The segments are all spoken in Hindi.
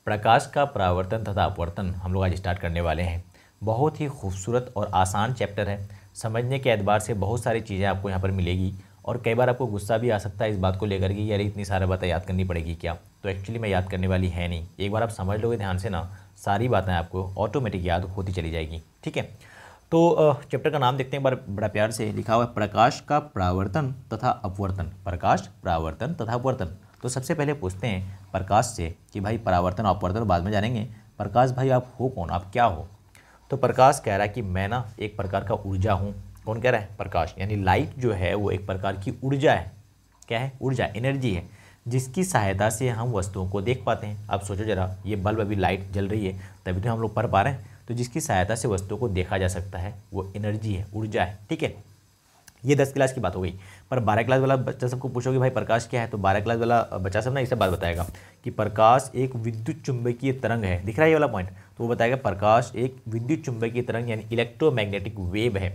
प्रकाश का परावर्तन तथा अपवर्तन हम लोग आज स्टार्ट करने वाले हैं। बहुत ही खूबसूरत और आसान चैप्टर है। समझने के एतबार से बहुत सारी चीज़ें आपको यहाँ पर मिलेगी और कई बार आपको गुस्सा भी आ सकता है इस बात को लेकर कि यार इतनी सारी बातें याद करनी पड़ेगी क्या। तो एक्चुअली मैं याद करने वाली है नहीं, एक बार आप समझ लोगे ध्यान से ना, सारी बातें आपको ऑटोमेटिक याद होती चली जाएगी। ठीक है, तो चैप्टर का नाम देखते हैं एक बार, बड़ा प्यार से लिखा हुआ है प्रकाश का परावर्तन तथा अपवर्तन। प्रकाश, परावर्तन तथा अपवर्तन। तो सबसे पहले पूछते हैं प्रकाश से कि भाई परावर्तन अपवर्तन बाद में जानेंगे। प्रकाश भाई आप हो कौन, आप क्या हो? तो प्रकाश कह रहा है कि मैं ना एक प्रकार का ऊर्जा हूँ। कौन कह रहा है? प्रकाश, यानी लाइट जो है वो एक प्रकार की ऊर्जा है। क्या है? ऊर्जा, एनर्जी है, जिसकी सहायता से हम वस्तुओं को देख पाते हैं। आप सोचो जरा, ये बल्ब अभी लाइट जल रही है तभी तो हम लोग पढ़ पा रहे हैं। तो जिसकी सहायता से वस्तुओं को देखा जा सकता है वो एनर्जी है, ऊर्जा है। ठीक है, ये 10 क्लास की बात हो गई। पर 12 क्लास वाला बच्चा सबको पूछोगे भाई प्रकाश क्या है, तो 12 क्लास वाला बच्चा सब ना इसे बात बताएगा कि प्रकाश एक विद्युत चुंबकीय तरंग है। दिख रहा है ये वाला पॉइंट? तो वो बताएगा प्रकाश एक विद्युत चुंबकीय तरंग यानी इलेक्ट्रोमैग्नेटिक वेव है।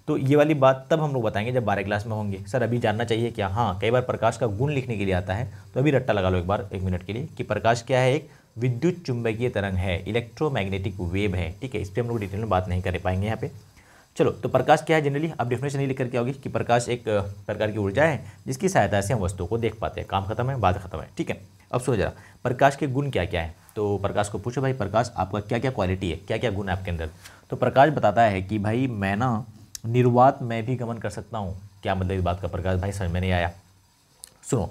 तो ये वाली बात तब हम लोग बताएंगे जब 12 क्लास में होंगे। सर अभी जानना चाहिए क्या? हाँ, कई बार प्रकाश का गुण लिखने के लिए आता है, तो अभी रट्टा लगा लो एक बार 1 मिनट के लिए कि प्रकाश क्या है, एक विद्युत चुंबकीय तरंग है, इलेक्ट्रोमैग्नेटिक वेव है। ठीक है, इस पर हम लोग डिटेल में बात नहीं कर पाएंगे यहाँ पे। चलो, तो प्रकाश क्या है जनरली आप डेफिनेशन नहीं लिख करके आओगे कि प्रकाश एक प्रकार की ऊर्जा है जिसकी सहायता से हम वस्तुओं को देख पाते हैं। काम खत्म है, बात खत्म है। ठीक है, अब सोचो जरा प्रकाश के गुण क्या क्या है। तो प्रकाश को पूछो भाई प्रकाश आपका क्या क्या क्वालिटी है, क्या क्या गुण है आपके अंदर। तो प्रकाश बताता है कि भाई मैं ना निर्वात में भी गमन कर सकता हूँ। क्या मतलब इस बात का प्रकाश भाई, समझ में नहीं आया? सुनो,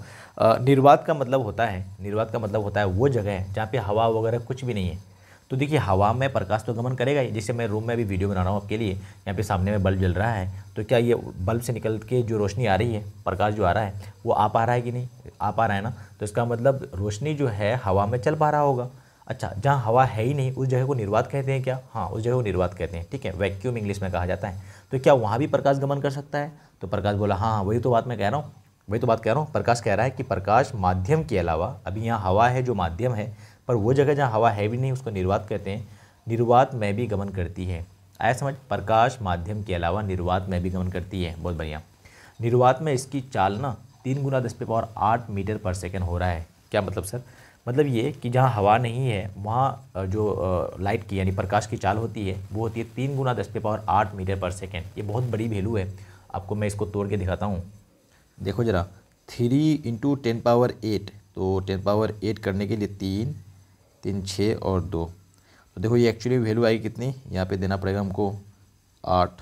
निर्वात का मतलब होता है, निर्वात का मतलब होता है वो जगह जहाँ पे हवा वगैरह कुछ भी नहीं है। तो देखिए हवा में प्रकाश तो गमन करेगा ही। जैसे मैं रूम में भी वीडियो बना रहा हूँ आपके लिए, यहाँ पे सामने में बल्ब जल रहा है, तो क्या ये बल्ब से निकल के जो रोशनी आ रही है, प्रकाश जो आ रहा है वो आ पा रहा है कि नहीं? आ पा रहा है ना। तो इसका मतलब रोशनी जो है हवा में चल पा रहा होगा। अच्छा, जहाँ हवा है ही नहीं उस जगह को निर्वात कहते हैं क्या? हाँ, उस जगह को निर्वात कहते हैं। ठीक है, वैक्यूम इंग्लिश में कहा जाता है। तो क्या वहाँ भी प्रकाश गमन कर सकता है? तो प्रकाश बोला हाँ, वही तो बात मैं कह रहा हूँ, वही तो बात कह रहा हूँ। प्रकाश कह रहा है कि प्रकाश माध्यम के अलावा, अभी यहाँ हवा है जो माध्यम है, पर वो जगह जहाँ हवा है भी नहीं उसको निर्वात कहते हैं, निर्वात में भी गमन करती है। आया समझ? प्रकाश माध्यम के अलावा निर्वात में भी गमन करती है। बहुत बढ़िया। निर्वात में इसकी चाल ना 3 गुना 10⁸ मीटर पर सेकेंड हो रहा है। क्या मतलब सर? मतलब ये कि जहाँ हवा नहीं है वहाँ जो लाइट की यानी प्रकाश की चाल होती है वो होती है 3 गुना 10⁸ मीटर पर सेकेंड। ये बहुत बड़ी वैल्यू है। आपको मैं इसको तोड़ के दिखाता हूँ। देखो ज़रा, 3 × 10⁸, तो 10⁸ करने के लिए 3, 3 6 और 2, तो देखो ये एक्चुअली वैल्यू आई कितनी, यहाँ पे देना पड़ेगा हमको 8,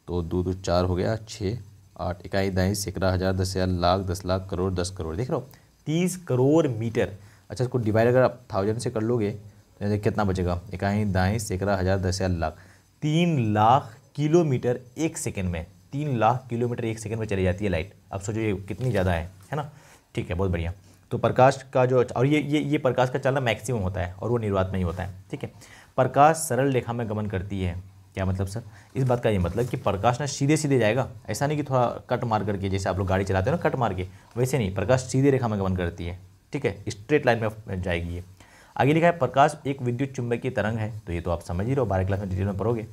तो 2 2 4 हो गया 6, 8 इकाई दाई सैकड़ा हज़ार 10,000 लाख 10 लाख करोड़ 10 करोड़। देख रहे हो 30 करोड़ मीटर। अच्छा, इसको डिवाइड अगर आप 1000 से कर लोगे तो कितना बचेगा? इकाई दाई सैकड़ा हज़ार 10,000 लाख, 3 लाख किलोमीटर 1 सेकेंड में, 3 लाख किलोमीटर 1 सेकेंड में चली जाती है लाइट। अब सोचो ये कितनी ज़्यादा है ना। ठीक है, बहुत बढ़िया। तो प्रकाश का जो, और ये प्रकाश का चलना मैक्सिमम होता है और वो निर्वात में ही होता है। ठीक है, प्रकाश सरल रेखा में गमन करती है। क्या मतलब सर? इस बात का ये मतलब कि प्रकाश ना सीधे सीधे जाएगा, ऐसा नहीं कि थोड़ा कट मार करके, जैसे आप लोग गाड़ी चलाते हो ना कट मार के, वैसे नहीं, प्रकाश सीधे रेखा में गमन करती है। ठीक है, स्ट्रेट लाइन में जाएगी ये। आगे लिखा है प्रकाश एक विद्युत चुंबकीय तरंग है। तो ये तो आप समझ ही रहो, 12 क्लास में डिटेल में पढ़ोगे।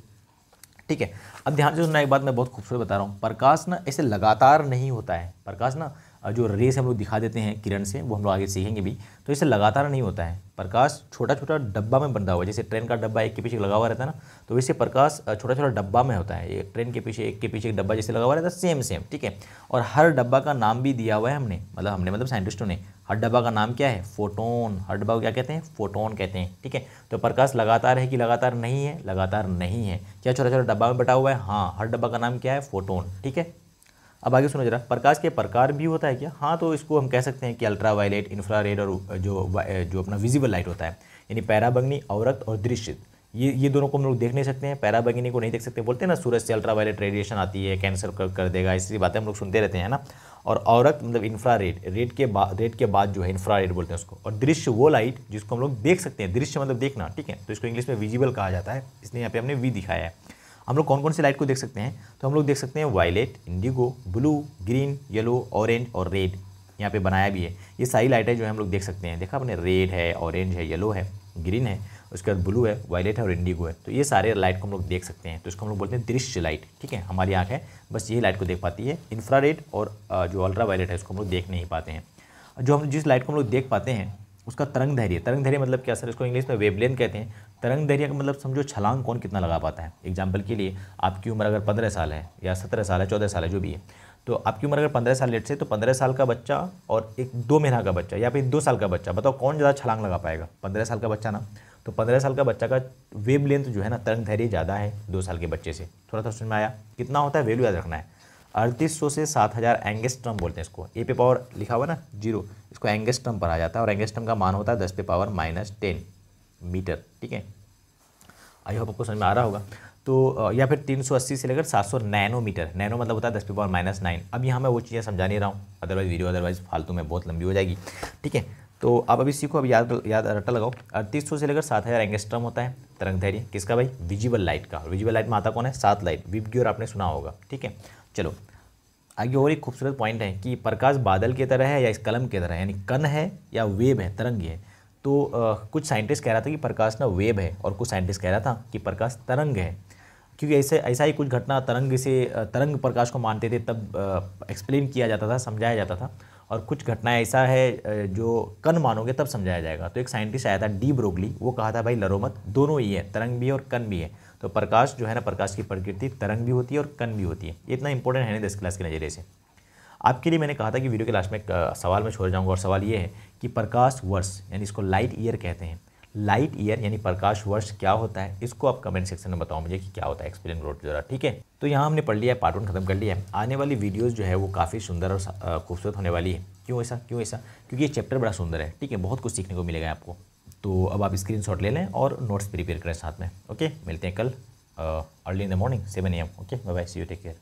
ठीक है, अब ध्यान से सुनना, एक बात मैं बहुत खूबसूरत बता रहा हूँ। प्रकाश ना ऐसे लगातार नहीं होता है। प्रकाश ना जो रेस हम लोग दिखा देते हैं किरण से, वो हम लोग आगे सीखेंगे भी, तो इसे लगातार नहीं होता है। प्रकाश छोटा छोटा डब्बा में बंधा हुआ है, जैसे ट्रेन का डब्बा एक के पीछे लगा हुआ रहता है ना, तो वैसे प्रकाश छोटा छोटा डब्बा में होता है। ये ट्रेन के पीछे एक डब्बा जैसे लगा हुआ रहता है, सेम सेम। ठीक है, और हर डब्बा का नाम भी दिया हुआ है हमने, मतलब साइंटिस्टों ने। हर डब्बा का नाम क्या है? फोटोन। हर डब्बा को क्या कहते हैं? फोटोन कहते हैं। ठीक है, तो प्रकाश लगातार है कि लगातार नहीं है? लगातार नहीं है। क्या छोटा छोटा डब्बा में बटा हुआ है? हाँ, हर डब्बा का नाम क्या है? फोटोन। ठीक है, अब आगे सुनो जरा, प्रकाश के प्रकार भी होता है क्या? हाँ, तो इसको हम कह सकते हैं कि अल्ट्रा वायलेट, इंफ्रारेड और जो अपना विजिबल लाइट होता है, यानी पराबैंगनी, अवरक्त और दृश्य, ये दोनों को हम लोग देख नहीं सकते हैं। पराबैंगनी को नहीं देख सकते, बोलते हैं ना सूरज से अल्ट्रा वायलेट रेडिएशन आती है, कैंसर कर देगा, ऐसी बातें हम लोग सुनते रहते हैं ना। और अवरक्त मतलब इंफ्रारेड, रेड के बाद जो है इंफ्रारेड बोलते हैं उसको। और दृश्य वो लाइट जिसको हम लोग देख सकते हैं, दृश्य मतलब देखना। ठीक है, तो इसको इंग्लिश में विजिबल कहा जाता है, इसलिए यहाँ पे हमने वी दिखाया है। हम लोग कौन कौन सी लाइट को देख सकते हैं? तो हम लोग देख सकते हैं violet, indigo, blue, green, yellow, orange और रेड। यहाँ पे बनाया भी है, ये सारी लाइटें जो है हम लोग देख सकते हैं। देखा आपने, रेड है, ऑरेंज है, येलो है, ग्रीन है, उसके बाद ब्लू है, वायलेट है और इंडिगो है। तो ये सारे लाइट को हम लोग देख सकते हैं, तो इसको हम लोग बोलते हैं दृश्य लाइट। ठीक है, हमारी आँख है बस यही लाइट को देख पाती है। इंफ्रारेड और जो अल्ट्रा वायलेट है उसको हम लोग देख नहीं पाते हैं। जो हम जिस लाइट को हम लोग देख पाते हैं उसका तरंग धैर्य मतलब क्या सर, इसको इंग्लिश में वेवलेंथ कहते हैं। तरंग धैर्य का मतलब समझो छलांग कौन कितना लगा पाता है। एग्जाम्पल के लिए आपकी उम्र अगर 15 साल है या 17 साल है, 14 साल है, जो भी है, तो आपकी उम्र अगर 15 साल लेट से, तो 15 साल का बच्चा और एक 2 महीना का बच्चा या फिर 2 साल का बच्चा, बताओ कौन ज़्यादा छलांग लगा पाएगा? 15 साल का बच्चा ना। तो 15 साल का बच्चा का वेव लेंथ जो है ना, तरंग धैर्य ज़्यादा है 2 साल के बच्चे से। थोड़ा सा समझ में आया? कितना होता है, वैल्यू याद रखना है। 3800 से 7000 एंगस्ट्रम बोलते हैं इसको। ए पे पावर लिखा हुआ ना 0, इसको एंगस्ट्रम पर आ जाता है, और एंगस्ट्रम का मान होता है 10 पे पावर -10 मीटर। ठीक है, आई होप आपको समझ में आ रहा होगा। तो या फिर 380 से लेकर 700 नैनोमीटर। नैनो मतलब होता है 10 पे पावर -9। अब यहाँ मैं वो चीज़ें समझा नहीं रहा हूँ, अदरवाइज फालतू में बहुत लंबी हो जाएगी। ठीक है, तो आप अभी सीखो, अब याद रट्टा लगाओ। 3800 से लेकर 7000 एंगस्ट्रम होता है तरंग धैर्य। किसका भाई? विजिबल लाइट का। विजिबल लाइट में आता कौन है? 7 लाइट। विबग्योर आपने सुना होगा। ठीक है, चलो आगे और एक खूबसूरत पॉइंट है कि प्रकाश बादल की तरह है या इस कलम की तरह है, यानी कण है या वेव है, तरंग है। तो कुछ साइंटिस्ट कह रहा था कि प्रकाश ना वेव है, और कुछ साइंटिस्ट कह रहा था कि प्रकाश तरंग है, क्योंकि ऐसा ही कुछ घटना तरंग प्रकाश को मानते थे, तब एक्सप्लेन किया जाता था, समझाया जाता था। और कुछ घटना ऐसा है जो कण मानोगे तब समझाया जाएगा। तो एक साइंटिस्ट आया था डी ब्रोगली, वो कहा था भाई लड़ो मत, दोनों ही है, तरंग भी है और कण भी है। तो प्रकाश जो है ना, प्रकाश की प्रकृति तरंग भी होती है और कण भी होती है। ये इतना इंपॉर्टेंट है नहीं 10 क्लास के नज़रिए से। आपके लिए मैंने कहा था कि वीडियो के लास्ट में एक सवाल में छोड़ जाऊंगा, और सवाल ये है कि प्रकाश वर्ष, यानी इसको लाइट ईयर कहते हैं, लाइट ईयर यानी प्रकाश वर्ष क्या होता है, इसको आप कमेंट सेक्शन में बताओ मुझे कि क्या होता है, एक्सप्लेन करो जरा। ठीक है, तो यहाँ हमने पढ़ लिया है, पार्ट 1 खत्म कर लिया है। आने वाली वीडियोस जो है वो काफ़ी सुंदर और खूबसूरत होने वाली है। क्यों ऐसा? क्योंकि ये चैप्टर बड़ा सुंदर है। ठीक है, बहुत कुछ सीखने को मिलेगा आपको। तो अब आप स्क्रीनशॉट ले लें और नोट्स प्रिपेयर करें साथ में। ओके, मिलते हैं कल early in the morning 7 AM। Okay, bye bye, see you, take care.